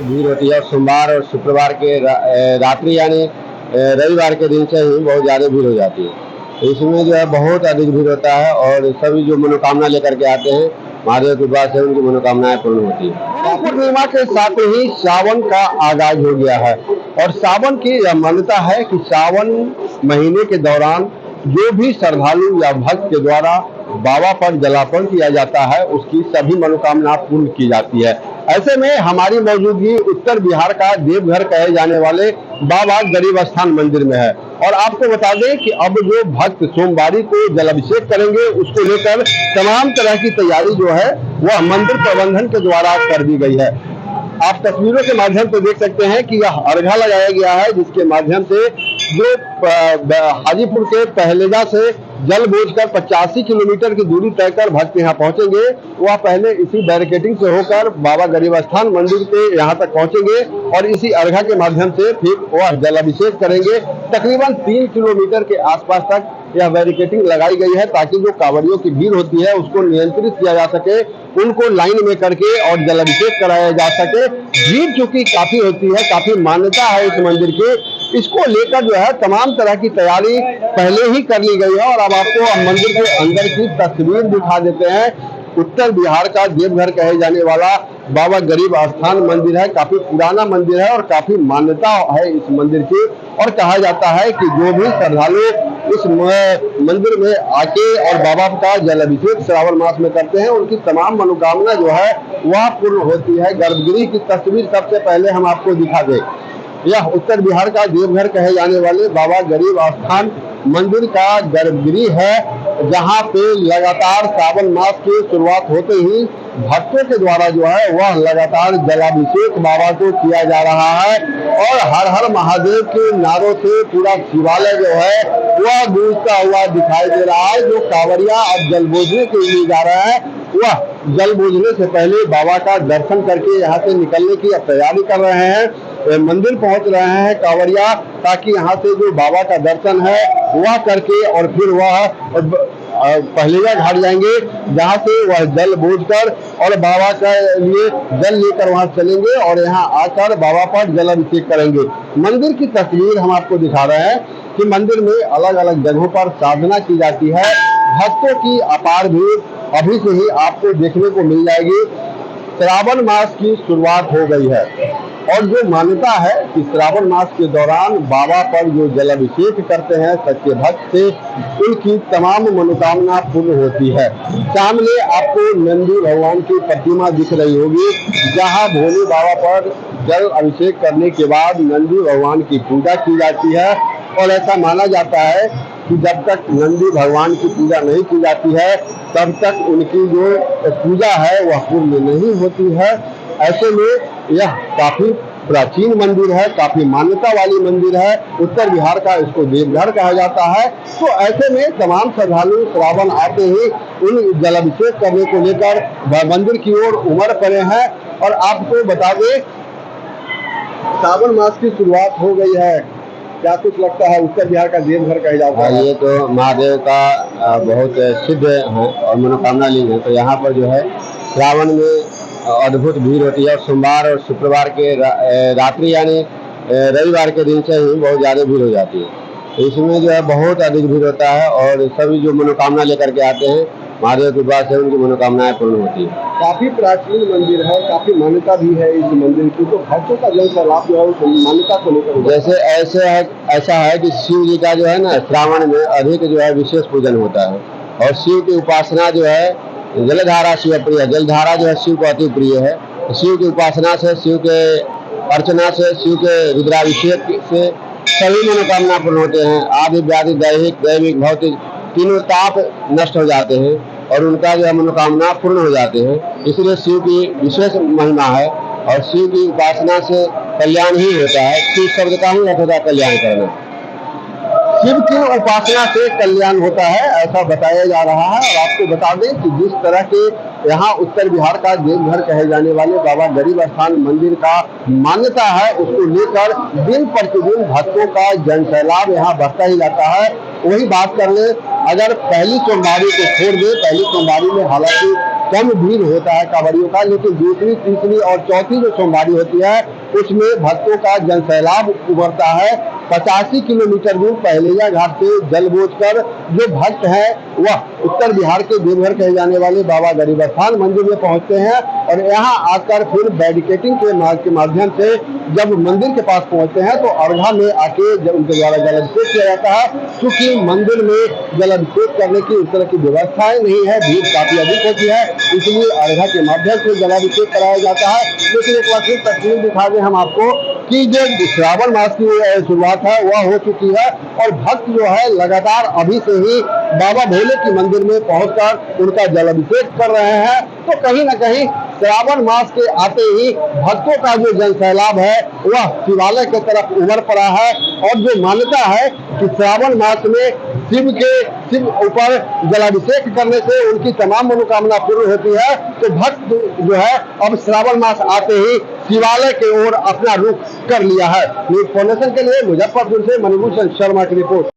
भीड़ होती है। सोमवार और शुक्रवार के रात्रि यानी रविवार के दिन से ही बहुत ज़्यादा भीड़ हो जाती है। इसमें जो है बहुत अधिक भीड़ होता है और सभी जो मनोकामना लेकर के आते हैं महादेव की कृपा से उनकी मनोकामनाएं पूर्ण होती है। पूर्णिमा के साथ ही सावन का आगाज हो गया है और सावन की यह मान्यता है कि सावन महीने के दौरान जो भी श्रद्धालु या भक्त के द्वारा बाबा पर जलार्पण किया जाता है उसकी सभी मनोकामना पूर्ण की जाती है। ऐसे में हमारी मौजूदगी उत्तर बिहार का देवघर कहे जाने वाले बाबा गरीब स्थान मंदिर में है और आपको बता दें कि अब जो भक्त सोमवारी को जलाभिषेक करेंगे उसको लेकर तमाम तरह की तैयारी जो है वह मंदिर प्रबंधन के द्वारा कर दी गई है। आप तस्वीरों के माध्यम से देख सकते हैं कि यह अर्घा लगाया गया है जिसके माध्यम से जो हाजीपुर के पहलेजा से जल बोझकर 85 किलोमीटर की दूरी तय कर भक्त यहाँ पहुंचेंगे। वह पहले इसी बैरिकेडिंग से होकर बाबा गरीब स्थान मंदिर के यहाँ तक पहुंचेंगे और इसी अर्घा के माध्यम से फिर वह जलाभिषेक करेंगे। तकरीबन 3 किलोमीटर के आसपास तक यह बैरिकेडिंग लगाई गई है ताकि जो कांवड़ियों की भीड़ होती है उसको नियंत्रित किया जा सके, उनको लाइन में करके और जलाभिषेक कराया जा सके। भीड़ चूंकि काफी होती है, काफी मान्यता है इस मंदिर की, इसको लेकर जो है तमाम तरह की तैयारी पहले ही कर ली गई है और अब आपको मंदिर के अंदर की तस्वीर दिखा देते हैं। उत्तर बिहार का देवघर कहे जाने वाला बाबा गरीब स्थान मंदिर है, काफी पुराना मंदिर है और काफी मान्यता है इस मंदिर की और कहा जाता है कि जो भी श्रद्धालु इस मंदिर में आके और बाबा का जलाभिषेक श्रावण मास में करते हैं उनकी तमाम मनोकामना जो है वह पूर्ण होती है। गर्भगृह की तस्वीर सबसे पहले हम आपको दिखा दें। यह उत्तर बिहार का देवघर कहे जाने वाले बाबा गरीब स्थान मंदिर का गर्भगृह है जहां पे लगातार सावन मास की शुरुआत होते ही भक्तों के द्वारा जो है वह लगातार जलाभिषेक बाबा को किया जा रहा है और हर हर महादेव के नारों से पूरा शिवालय जो है वह गूंजता हुआ दिखाई दे रहा है। जो कांवड़िया अब जल बोझने के लिए जा रहा है वह जल बोझने से पहले बाबा का दर्शन करके यहाँ से निकलने की तैयारी कर रहे हैं। मंदिर पहुंच रहे हैं कांवड़िया ताकि यहाँ से जो बाबा का दर्शन है वह करके और फिर वह पहलेजा घाट जाएंगे जहाँ से वह जल बोझकर और बाबा के लिए जल लेकर वहां चलेंगे और यहाँ आकर बाबा पर जलाभिषेक करेंगे। मंदिर की तस्वीर हम आपको दिखा रहे हैं कि मंदिर में अलग अलग जगहों पर साधना की जाती है। भक्तों की अपार भीड़ अभी से ही आपको देखने को मिल जाएगी। श्रावण मास की शुरुआत हो गई है और जो मान्यता है कि श्रावण मास के दौरान बाबा पर जो जलाभिषेक करते हैं सच्चे भक्त से उनकी तमाम मनोकामना पूर्ण होती है। सामने आपको नंदी भगवान की प्रतिमा दिख रही होगी जहां भोले बाबा पर जल अभिषेक करने के बाद नंदी भगवान की पूजा की जाती है और ऐसा माना जाता है कि जब तक नंदी भगवान की पूजा नहीं की जाती है तब तक उनकी जो पूजा है वह पूर्ण नहीं होती है। ऐसे में यह काफी प्राचीन मंदिर है, काफी मान्यता वाली मंदिर है। उत्तर बिहार का इसको देवघर कहा जाता है। तो ऐसे में तमाम श्रद्धालु श्रावण आते ही उन जलाभिषेक करने को लेकर मंदिर की ओर उमड़ पड़े हैं और आपको बता दें सावन मास की शुरुआत हो गई है। क्या कुछ लगता है उत्तर बिहार का देवघर कहा जाता है? ये तो महादेव का बहुत सिद्ध है और मनोकामना लिंग है। तो यहाँ पर जो है श्रावण में अद्भुत भीड़ होती है और सोमवार और शुक्रवार के रात्रि यानी रविवार के दिन से ही बहुत ज़्यादा भीड़ हो जाती है। इसमें जो है बहुत अधिक भीड़ होता है और सभी जो मनोकामना लेकर के आते हैं महादेव की कृपा से उनकी मनोकामनाएं पूर्ण होती है। काफी प्राचीन मंदिर है, काफी मान्यता भी है इस मंदिर की। तो भक्तों का जन सैलाब जो है उस मान्यता को लेकर जैसे ऐसा है कि शिव जी का जो है ना श्रावण में अधिक जो है विशेष पूजन होता है और शिव की उपासना जो है जलधारा शिव प्रिय, जलधारा जो है शिव को अति प्रिय है। शिव की उपासना से, शिव के अर्चना से, शिव के रुद्राभिषेक से सभी मनोकामना पूर्ण होते हैं। आदि व्याधि दैहिक दैविक भौतिक तीनों ताप नष्ट हो जाते हैं और उनका जो है मनोकामना पूर्ण हो जाते हैं। इसलिए शिव की विशेष महिमा है और शिव की उपासना से कल्याण ही होता है। शिव शब्द का ही अर्थ होता है कल्याण करना। शिव की उपासना से कल्याण होता है ऐसा बताया जा रहा है। और आपको बता दें कि जिस तरह के यहाँ उत्तर बिहार का देवघर कहे जाने वाले बाबा गरीब स्थान मंदिर का मान्यता है उसको लेकर दिन प्रतिदिन भक्तों का जन सैलाब यहाँ बढ़ता ही जाता है। वही बात कर ले अगर पहली सोमवारी को छोड़ दे, पहली सोमवारी में हालांकि कम भीड़ होता है कांवड़ियों का, लेकिन दूसरी, तीसरी और चौथी जो सोमवारी होती है उसमें भक्तों का जनसैलाब उमड़ता है। 85 किलोमीटर दूर पहलैया घाट से जल बोझकर जो भक्त है वह उत्तर बिहार के देवघर कहे जाने वाले बाबा गरीब स्थान मंदिर में पहुंचते हैं और यहाँ आकर फिर बैरिकेडिंग के माध्यम से जब मंदिर के पास पहुंचते हैं तो अर्घा में आके उनके द्वारा जलाभिषेक किया जाता है। क्योंकि मंदिर में जलाभिषेक करने की उस तरह की व्यवस्थाएं नहीं है, भीड़ काफी अधिक होती है, इसलिए अर्घा के माध्यम से जलाभिषेक कराया जाता है। लेकिन एक बार फिर तस्वीर दिखा दें हम आपको कि जो श्रावण मास की शुरुआत है वह हो चुकी है और भक्त जो है लगातार अभी से ही बाबा भोले की मंदिर में पहुंचकर उनका जलाभिषेक कर रहे हैं। तो कहीं ना कहीं श्रावण मास के आते ही भक्तों का जो जनसैलाब है वह शिवालय की तरफ उमड़ पड़ा है और जो मान्यता है कि श्रावण मास में शिव ऊपर जलाभिषेक करने से उनकी तमाम मनोकामना पूर्ण होती है। तो भक्त जो है अब श्रावण मास आते ही शिवालय की ओर अपना रुख कर लिया है। न्यूज़ फाउंडेशन के लिए मुजफ्फरपुर से मणिभूषण शर्मा की रिपोर्ट।